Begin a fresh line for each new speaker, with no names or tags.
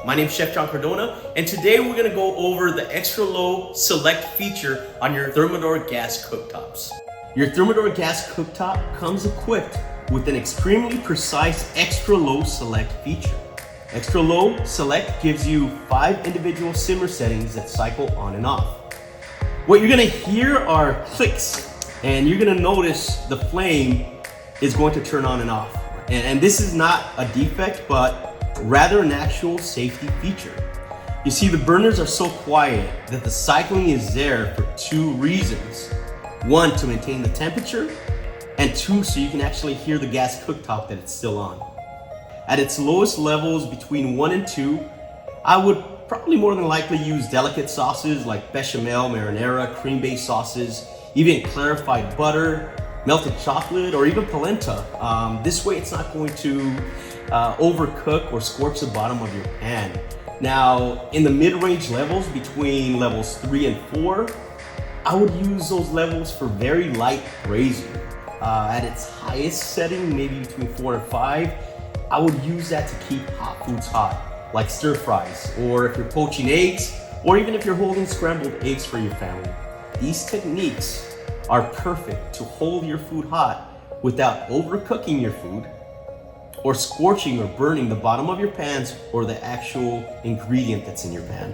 My name is Chef John Cardona, and today we're going to go over the ExtraLow Select feature on your Thermador Gas Cooktops. Your Thermador Gas Cooktop comes equipped with an extremely precise ExtraLow Select feature. ExtraLow Select gives you 5 individual simmer settings that cycle on and off. What you're going to hear are clicks, and you're going to notice the flame is going to turn on and off. And this is not a defect, but rather an actual safety feature. You see, the burners are so quiet that the cycling is there for 2 reasons. 1, to maintain the temperature, and 2, so you can actually hear the gas cooktop that it's still on. At its lowest levels between 1 and 2, I would probably more than likely use delicate sauces like bechamel, marinara, cream-based sauces, even clarified butter, melted chocolate, or even polenta. This way it's not going to overcook or scorch the bottom of your pan. Now, in the mid-range levels, between levels 3 and 4, I would use those levels for very light braising. At its highest setting, maybe between 4 and 5, I would use that to keep hot foods hot, like stir fries, or if you're poaching eggs, or even if you're holding scrambled eggs for your family. These techniques are perfect to hold your food hot without overcooking your food or scorching or burning the bottom of your pans or the actual ingredient that's in your pan.